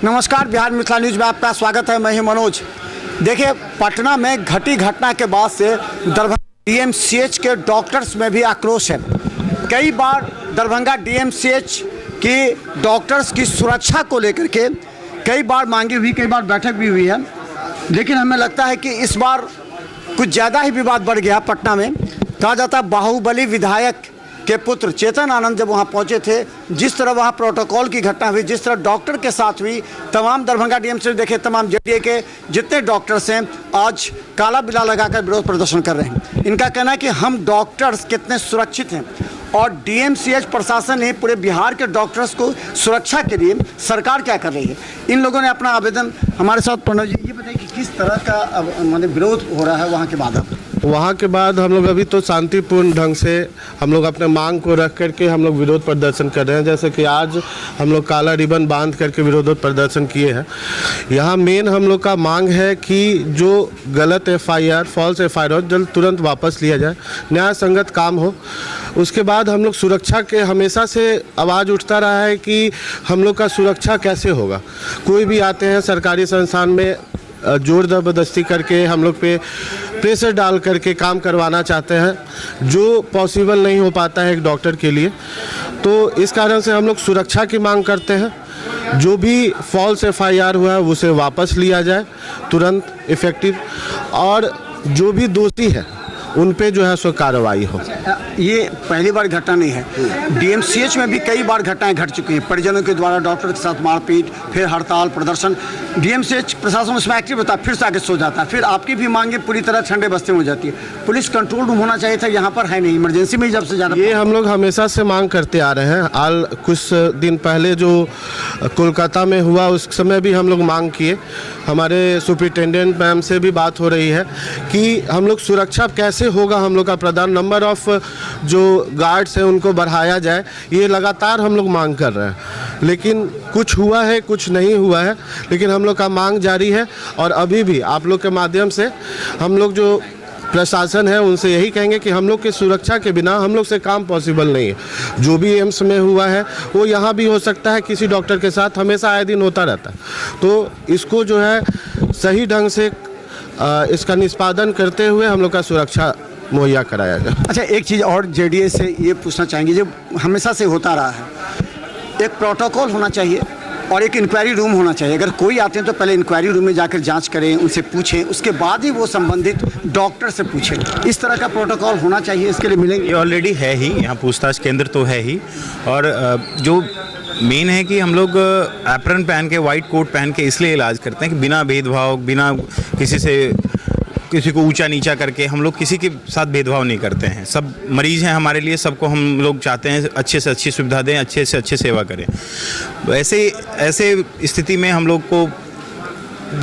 नमस्कार, बिहार मिथिला न्यूज में आपका स्वागत है। मैं ही मनोज। देखिए, पटना में घटी घटना के बाद से दरभंगा डीएमसीएच के डॉक्टर्स में भी आक्रोश है। कई बार दरभंगा डीएमसीएच की डॉक्टर्स की सुरक्षा को लेकर के कई बार मांगी हुई, कई बार बैठक भी हुई है, लेकिन हमें लगता है कि इस बार कुछ ज़्यादा ही विवाद बढ़ गया। पटना में कहा जाता है बाहुबली विधायक के पुत्र चेतन आनंद जब वहाँ पहुँचे थे, जिस तरह वहाँ प्रोटोकॉल की घटना हुई, जिस तरह डॉक्टर के साथ हुई, तमाम दरभंगा डीएमसी देखे, तमाम जेडीए के जितने डॉक्टर्स हैं आज काला बिला लगाकर विरोध प्रदर्शन कर रहे हैं। इनका कहना है कि हम डॉक्टर्स कितने सुरक्षित हैं और डीएमसीएच प्रशासन ने पूरे बिहार के डॉक्टर्स को सुरक्षा के लिए सरकार क्या कर रही है। इन लोगों ने अपना आवेदन हमारे साथ प्रणव जी, ये बताइए कि किस तरह का मतलब विरोध हो रहा है वहाँ के बाद। वहाँ के बाद हम लोग अभी तो शांतिपूर्ण ढंग से हम लोग अपने मांग को रख करके हम लोग विरोध प्रदर्शन कर रहे हैं। जैसे कि आज हम लोग काला रिबन बांध करके विरोध प्रदर्शन किए हैं। यहाँ मेन हम लोग का मांग है कि जो गलत एफआईआर, फॉल्स एफआईआर जल्द तुरंत वापस लिया जाए, न्याय संगत काम हो। उसके बाद हम लोग सुरक्षा के हमेशा से आवाज़ उठता रहा है कि हम लोग का सुरक्षा कैसे होगा। कोई भी आते हैं सरकारी संस्थान में जोर ज़बरदस्ती करके हम लोग पे प्रेशर डाल करके काम करवाना चाहते हैं, जो पॉसिबल नहीं हो पाता है एक डॉक्टर के लिए। तो इस कारण से हम लोग सुरक्षा की मांग करते हैं। जो भी फॉल्स एफआईआर हुआ है उसे वापस लिया जाए तुरंत इफ़ेक्टिव, और जो भी दोषी है उन पे जो है सो कार्रवाई हो। ये पहली बार घटना नहीं है, डीएमसीएच में भी कई बार घटनाएं घट चुकी हैं। परिजनों के द्वारा डॉक्टर के साथ मारपीट, फिर हड़ताल प्रदर्शन। डीएमसीएच प्रशासन उसमें एक्टिव होता है, फिर से आगे सो जाता है, फिर आपकी भी मांगे पूरी तरह ठंडे बस्ते में हो जाती है। पुलिस कंट्रोल रूम होना चाहिए था, यहाँ पर है नहीं। इमरजेंसी में ही जब से ज़्यादा ये हम लोग हमेशा से मांग करते आ रहे हैं। हाल कुछ दिन पहले जो कोलकाता में हुआ उस समय भी हम लोग मांग किए। हमारे सुपरिटेंडेंट मैम से भी बात हो रही है कि हम लोग सुरक्षा कैसे होगा, हम लोग का प्रधान नंबर ऑफ जो गार्ड्स हैं उनको बढ़ाया जाए। ये लगातार हम लोग मांग कर रहे हैं, लेकिन कुछ हुआ है कुछ नहीं हुआ है, लेकिन हम लोग का मांग जारी है। और अभी भी आप लोग के माध्यम से हम लोग जो प्रशासन है उनसे यही कहेंगे कि हम लोग की सुरक्षा के बिना हम लोग से काम पॉसिबल नहीं है। जो भी एम्स में हुआ है वो यहाँ भी हो सकता है, किसी डॉक्टर के साथ हमेशा आए दिन होता रहता है। तो इसको जो है सही ढंग से इसका निष्पादन करते हुए हम लोग का सुरक्षा मुहैया कराया जाए। अच्छा, एक चीज़ और जेडीए से ये पूछना चाहेंगे, जो हमेशा से होता रहा है, एक प्रोटोकॉल होना चाहिए और एक इंक्वायरी रूम होना चाहिए। अगर कोई आते हैं तो पहले इंक्वायरी रूम में जाकर जांच करें, उनसे पूछें, उसके बाद ही वो संबंधित डॉक्टर से पूछें। इस तरह का प्रोटोकॉल होना चाहिए, इसके लिए मिलेंगे। ये ऑलरेडी है ही, यहाँ पूछताछ केंद्र तो है ही। और जो मेन है कि हम लोग एप्रन पहन के, वाइट कोट पहन के इसलिए इलाज करते हैं कि बिना भेदभाव, बिना किसी को ऊंचा नीचा करके हम लोग किसी के साथ भेदभाव नहीं करते हैं। सब मरीज़ हैं हमारे लिए, सबको हम लोग चाहते हैं अच्छे से अच्छी सुविधा दें, अच्छे से अच्छे सेवा करें। ऐसे स्थिति में हम लोग को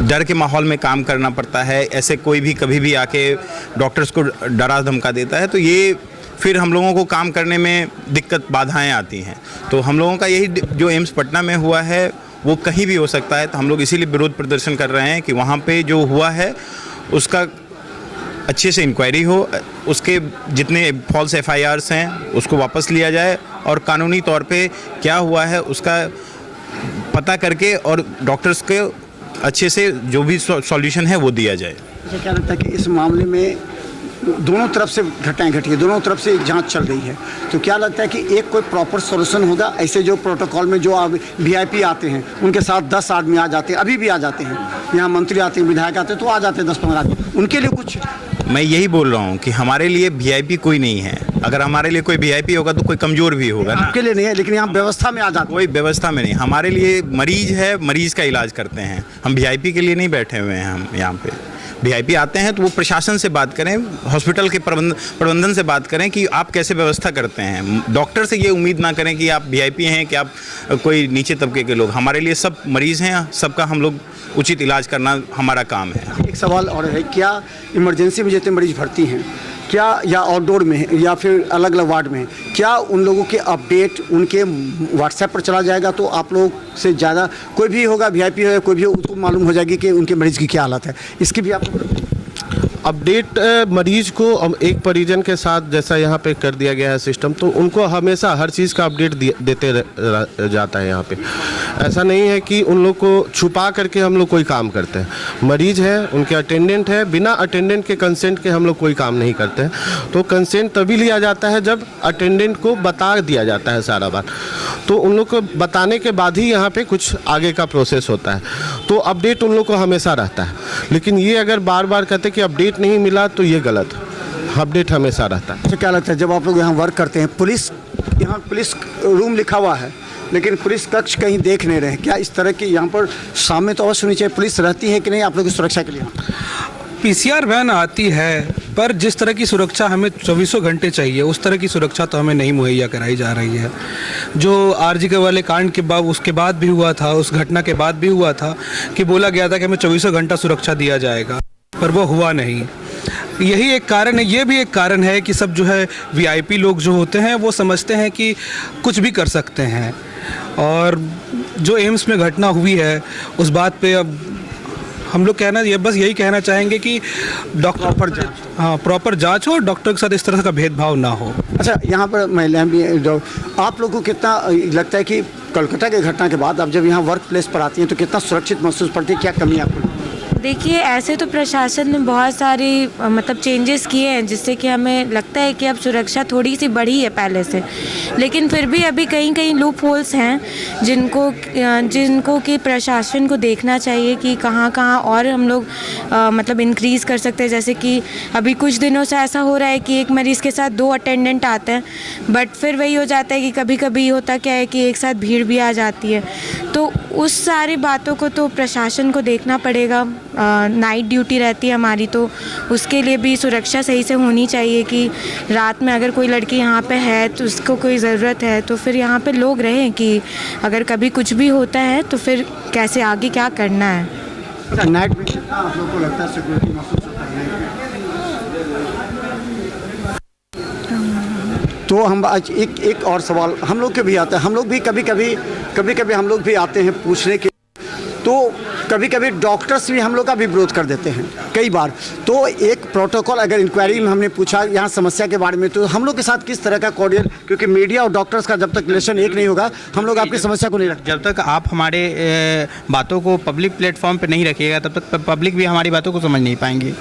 डर के माहौल में काम करना पड़ता है। ऐसे कोई भी कभी भी आके डॉक्टर्स को डरा धमका देता है तो ये फिर हम लोगों को काम करने में दिक्कत, बाधाएँ आती हैं। तो हम लोगों का यही जो एम्स पटना में हुआ है वो कहीं भी हो सकता है। तो हम लोग इसीलिए विरोध प्रदर्शन कर रहे हैं कि वहाँ पे जो हुआ है उसका अच्छे से इंक्वायरी हो, उसके जितने फॉल्स एफआईआर्स हैं उसको वापस लिया जाए और कानूनी तौर पे क्या हुआ है उसका पता करके और डॉक्टर्स के अच्छे से जो भी सॉल्यूशन है वो दिया जाए। मुझे क्या लगता है कि इस मामले में दोनों तरफ से घटनाएं घटी है, दोनों तरफ से एक जांच चल रही है, तो क्या लगता है कि एक कोई प्रॉपर सॉल्यूशन होगा? ऐसे जो प्रोटोकॉल में जो वीआईपी आते हैं उनके साथ 10 आदमी आ जाते हैं, अभी भी आ जाते हैं, यहाँ मंत्री आते हैं, विधायक आते हैं, तो आ जाते हैं 10-15 आदमी, उनके लिए कुछ। मैं यही बोल रहा हूँ कि हमारे लिए वीआईपी कोई नहीं है। अगर हमारे लिए कोई वीआईपी होगा तो कोई कमज़ोर भी होगा ना। आपके लिए नहीं है, लेकिन यहाँ व्यवस्था में आ जाते। कोई व्यवस्था में नहीं, हमारे लिए मरीज़ है, मरीज़ का इलाज करते हैं। हम वीआईपी के लिए नहीं बैठे हुए हैं। हम यहाँ पे वीआईपी आते हैं तो वो प्रशासन से बात करें, हॉस्पिटल के प्रबंधन से बात करें कि आप कैसे व्यवस्था करते हैं। डॉक्टर से ये उम्मीद ना करें कि आप वीआईपी हैं, कि आप कोई नीचे तबके के लोग। हमारे लिए सब मरीज़ हैं, सबका हम लोग उचित इलाज करना हमारा काम है। एक सवाल और है, क्या इमरजेंसी में जितने मरीज भर्ती हैं, क्या या आउटडोर में है या फिर अलग अलग वार्ड में है, क्या उन लोगों के अपडेट उनके व्हाट्सएप पर चला जाएगा? तो आप लोग से ज़्यादा कोई भी होगा, वीआईपी होगा, कोई भी हो, उसको मालूम हो जाएगी कि उनके मरीज़ की क्या हालत है। इसकी भी आप अपडेट मरीज को एक परिजन के साथ जैसा यहाँ पे कर दिया गया है सिस्टम, तो उनको हमेशा हर चीज़ का अपडेट देते जाता है यहाँ पे। ऐसा नहीं है कि उन लोग को छुपा करके हम लोग कोई काम करते हैं। मरीज है, उनके अटेंडेंट है, बिना अटेंडेंट के कंसेंट के हम लोग कोई काम नहीं करते हैं। तो कंसेंट तभी लिया जाता है जब अटेंडेंट को बता दिया जाता है सारा बात, तो उन लोग को बताने के बाद ही यहाँ पे कुछ आगे का प्रोसेस होता है। तो अपडेट उन लोग को हमेशा रहता है, लेकिन ये अगर बार बार कहते कि अपडेट नहीं मिला तो ये गलत है। अपडेट हमेशा रहता है। अच्छा, क्या लगता है जब आप लोग यहाँ वर्क करते हैं, पुलिस यहाँ पुलिस रूम लिखा हुआ है लेकिन पुलिस कक्ष कहीं देख नहीं रहे, क्या इस तरह की यहाँ पर सामने तो अवश्य होनी चाहिए, पुलिस रहती है कि नहीं आप लोग की सुरक्षा के लिए? पीसीआर वैन आती है, पर जिस तरह की सुरक्षा हमें 24 घंटे चाहिए उस तरह की सुरक्षा तो हमें नहीं मुहैया कराई जा रही है। जो आरजी के वाले कांड के बाद उसके बाद भी हुआ था, उस घटना के बाद भी हुआ था कि बोला गया था कि हमें 24 घंटा सुरक्षा दिया जाएगा, पर वो हुआ नहीं। यही एक कारण है, ये भी एक कारण है कि सब जो है वीआईपी लोग जो होते हैं वो समझते हैं कि कुछ भी कर सकते हैं। और जो एम्स में घटना हुई है उस बात पे अब हम लोग बस यही कहना चाहेंगे कि डॉक्टर प्रॉपर जांच हो, डॉक्टर के साथ इस तरह का भेदभाव ना हो। अच्छा, यहाँ पर महिलाएं भी जो आप लोगों को कितना लगता है कि कोलकाता की घटना के बाद अब जब यहाँ वर्क प्लेस पर आती हैं तो कितना सुरक्षित महसूस पड़ती है, क्या कमी आपको? देखिए, ऐसे तो प्रशासन ने बहुत सारी मतलब चेंजेस किए हैं जिससे कि हमें लगता है कि अब सुरक्षा थोड़ी सी बढ़ी है पहले से, लेकिन फिर भी अभी कहीं कहीं लूप होल्स हैं जिनको कि प्रशासन को देखना चाहिए कि कहाँ कहाँ और हम लोग मतलब इंक्रीज़ कर सकते हैं। जैसे कि अभी कुछ दिनों से ऐसा हो रहा है कि एक मरीज़ के साथ 2 अटेंडेंट आते हैं, बट फिर वही हो जाता है कि कभी कभी होता क्या है कि एक साथ भीड़ भी आ जाती है। तो उस सारी बातों को तो प्रशासन को देखना पड़ेगा। नाइट ड्यूटी रहती है हमारी, तो उसके लिए भी सुरक्षा सही से होनी चाहिए कि रात में अगर कोई लड़की यहाँ पे है तो उसको कोई ज़रूरत है तो फिर यहाँ पे लोग रहें कि अगर कभी कुछ भी होता है तो फिर कैसे आगे क्या करना है। नाइट में कितना आप लोग को लगता है सिक्योरिटी महसूस होता है? तो हम आज एक और सवाल हम लोग के भी आता है, हम लोग भी कभी हम लोग भी आते हैं पूछने के, तो कभी कभी डॉक्टर्स भी हम लोग का भी विरोध कर देते हैं कई बार। तो एक प्रोटोकॉल अगर इंक्वायरी में हमने पूछा यहाँ समस्या के बारे में, तो हम लोग के साथ किस तरह का कोऑर्डिनेट, क्योंकि मीडिया और डॉक्टर्स का जब तक रिलेशन एक नहीं होगा हम लोग आपकी समस्या को नहीं रखते। जब तक आप हमारे बातों को पब्लिक प्लेटफॉर्म पे नहीं रखिएगा तब तक पब्लिक भी हमारी बातों को समझ नहीं पाएंगे।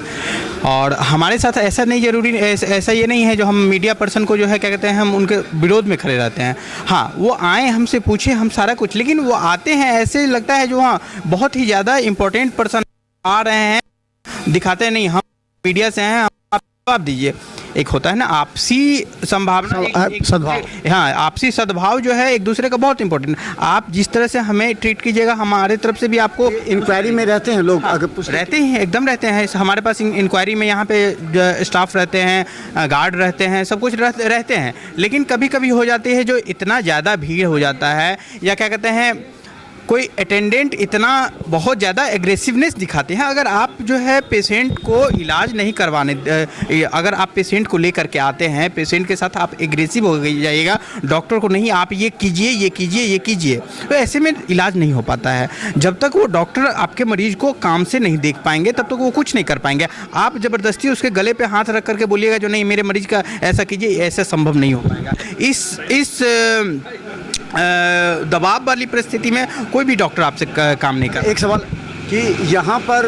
और हमारे साथ ऐसा नहीं जरूरी, ऐसा ये नहीं है जो हम मीडिया पर्सन को जो है क्या कहते हैं हम उनके विरोध में खड़े रहते हैं। हाँ, वो आए हमसे पूछे हम सारा कुछ, लेकिन वो आते हैं ऐसे लगता है जो हाँ बहुत ही ज़्यादा इम्पोर्टेंट पर्सन आ रहे हैं, दिखाते नहीं हम मीडिया से हैं, आप जवाब दीजिए। एक होता है ना आपसी संभावना, सद्भाव। हाँ, आपसी सद्भाव जो है एक दूसरे का बहुत इंपॉर्टेंट। आप जिस तरह से हमें ट्रीट कीजिएगा हमारे तरफ से भी आपको। इंक्वायरी में रहते हैं लोग, अगर रहते हैं, एकदम रहते हैं हमारे पास इंक्वायरी में, यहाँ पे स्टाफ रहते हैं, गार्ड रहते हैं, सब कुछ रहते हैं। लेकिन कभी कभी हो जाती है जो इतना ज़्यादा भीड़ हो जाता है या क्या कहते हैं कोई अटेंडेंट इतना बहुत ज़्यादा एग्रेसिवनेस दिखाते हैं। अगर आप जो है पेशेंट को इलाज नहीं करवाने, अगर आप पेशेंट को लेकर के आते हैं, पेशेंट के साथ आप एग्रेसिव हो जाइएगा, डॉक्टर को नहीं आप ये कीजिए ये कीजिए ये कीजिए, तो ऐसे में इलाज नहीं हो पाता है। जब तक वो डॉक्टर आपके मरीज को काम से नहीं देख पाएंगे तब तक वो कुछ नहीं कर पाएंगे। आप ज़बरदस्ती उसके गले पे हाथ रख करके बोलिएगा जो नहीं मेरे मरीज का ऐसा कीजिए, ऐसा संभव नहीं हो पाएगा। इस दबाव वाली परिस्थिति में कोई भी डॉक्टर आपसे काम नहीं कर। एक सवाल कि यहाँ पर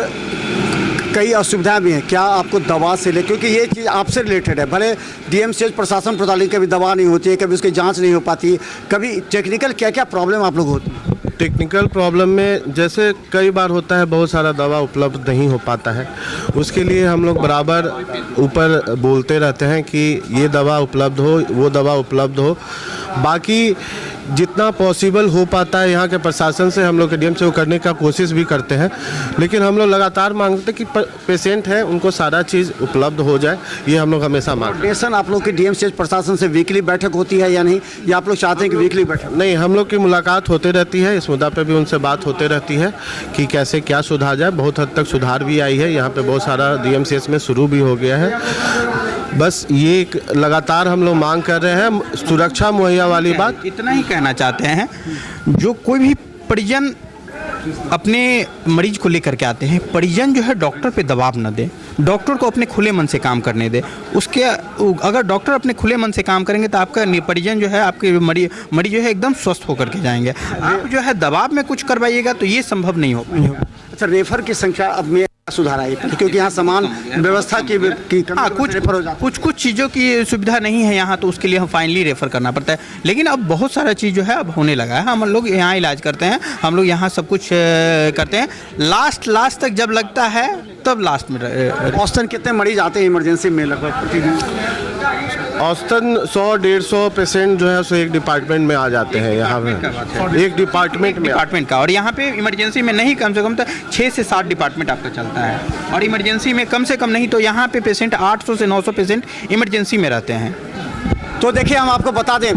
कई असुविधाएं भी हैं, क्या आपको दवा से ले, क्योंकि ये चीज़ आपसे रिलेटेड है, भले डीएमसीएच प्रशासन प्रणाली कभी दवा नहीं होती है, कभी उसकी जांच नहीं हो पाती, कभी टेक्निकल क्या क्या प्रॉब्लम आप लोग होती है? टेक्निकल प्रॉब्लम में जैसे कई बार होता है बहुत सारा दवा उपलब्ध नहीं हो पाता है, उसके लिए हम लोग बराबर ऊपर बोलते रहते हैं कि ये दवा उपलब्ध हो, वो दवा उपलब्ध हो। बाकी जितना पॉसिबल हो पाता है यहाँ के प्रशासन से हम लोग के डीएम से वो करने का कोशिश भी करते हैं, लेकिन हम लोग लगातार मांगते हैं कि पेशेंट है उनको सारा चीज़ उपलब्ध हो जाए, ये हम लोग हमेशा मांगते हैं। आप लोग की डीएमसीएच प्रशासन से वीकली बैठक होती है या नहीं, या आप लोग चाहते हैं कि वीकली बैठक? नहीं, हम लोग की मुलाकात होते रहती है, इस मुद्दा पे भी उनसे बात होते रहती है कि कैसे क्या सुधार जाए। बहुत हद तक सुधार भी आई है, यहाँ पे बहुत सारा डीएमसीएच में शुरू भी हो गया है। बस ये एक लगातार हम लोग मांग कर रहे हैं, सुरक्षा मुहैया वाली बात। इतना ही कहना चाहते हैं, जो कोई भी परिजन अपने मरीज को लेकर के आते हैं, परिजन जो है डॉक्टर पे दबाव न दे, डॉक्टर को अपने खुले मन से काम करने दे। उसके अगर डॉक्टर अपने खुले मन से काम करेंगे तो आपका परिजन जो है, आपके मरीज जो है एकदम स्वस्थ होकर के जाएंगे। आप जो है दबाव में कुछ करवाइएगा तो ये संभव नहीं हो पाएगा। अच्छा, रेफर की संख्या अब में सुधार आई क्योंकि यहाँ समान व्यवस्था की हाँ, कुछ चीज़ों की सुविधा नहीं है यहाँ, तो उसके लिए हम फाइनली रेफ़र करना पड़ता है। लेकिन अब बहुत सारा चीज़ जो है अब होने लगा है। हम लोग यहाँ इलाज करते हैं, हम लोग यहाँ सब कुछ करते हैं। लास्ट तक जब लगता है तब लास्ट में। औसतन कितने मरीज आते हैं इमरजेंसी में लगभग प्रतिदिन? औसतन 100-150 पेशेंट जो है सो एक डिपार्टमेंट में आ जाते हैं यहाँ पे, एक डिपार्टमेंट का। और यहाँ पे इमरजेंसी में नहीं कम से कम तो 6 से 7 डिपार्टमेंट आपका चलता है। और इमरजेंसी में कम से कम नहीं तो यहाँ पे पेशेंट 800 से 900 पेशेंट इमरजेंसी में रहते हैं। तो देखिए, हम आपको बता दें,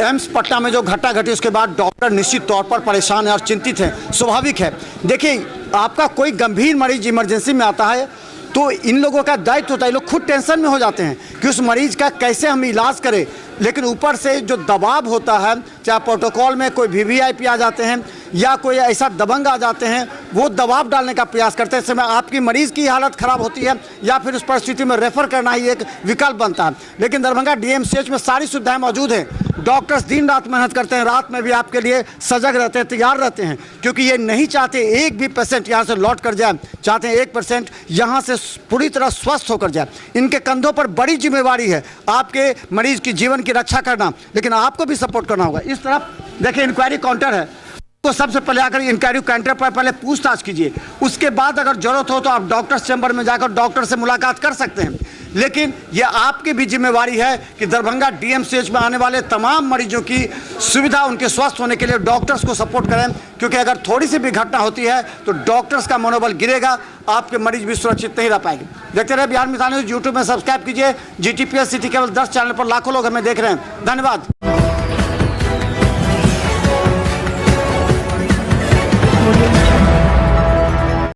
एम्स पटना में जो घटना घटी उसके बाद डॉक्टर निश्चित तौर पर परेशान है और चिंतित है, स्वाभाविक है। देखिए, आपका कोई गंभीर मरीज इमरजेंसी में आता है तो इन लोगों का दायित्व होता है, ये लोग खुद टेंशन में हो जाते हैं कि उस मरीज का कैसे हम इलाज करें। लेकिन ऊपर से जो दबाव होता है, चाहे प्रोटोकॉल में कोई वीवीआईपी आ जाते हैं या कोई ऐसा दबंग आ जाते हैं, वो दबाव डालने का प्रयास करते हैं। इस समय आपकी मरीज़ की हालत ख़राब होती है या फिर उस परिस्थिति में रेफ़र करना ही एक विकल्प बनता है। लेकिन दरभंगा डीएमसीएच में सारी सुविधाएं मौजूद हैं। डॉक्टर्स दिन रात मेहनत करते हैं, रात में भी आपके लिए सजग रहते हैं, तैयार रहते हैं, क्योंकि ये नहीं चाहते एक भी पेशेंट यहाँ से लौट कर जाए, चाहते हैं एक पेशेंट यहाँ से पूरी तरह स्वस्थ होकर जाए। इनके कंधों पर बड़ी जिम्मेवारी है आपके मरीज की जीवन की रक्षा करना, लेकिन आपको भी सपोर्ट करना होगा। इस तरफ देखिए इंक्वायरी काउंटर है, तो सबसे पहले आकर इंक्वायरी काउंटर पर पहले पूछताछ कीजिए, उसके बाद अगर जरूरत हो तो आप डॉक्टर्स चैम्बर में जाकर डॉक्टर से मुलाकात कर सकते हैं। लेकिन यह आपकी भी जिम्मेवारी है कि दरभंगा डीएमसीएच में आने वाले तमाम मरीजों की सुविधा, उनके स्वस्थ होने के लिए डॉक्टर्स को सपोर्ट करें, क्योंकि अगर थोड़ी सी भी घटना होती है तो डॉक्टर्स का मनोबल गिरेगा, आपके मरीज भी सुरक्षित नहीं रह पाएंगे। देखते रहे बिहार मिसाल न्यूज़, यूट्यूब में सब्सक्राइब कीजिए। GTPS सिटी केवल 10 चैनल पर लाखों लोग हमें देख रहे हैं। धन्यवाद।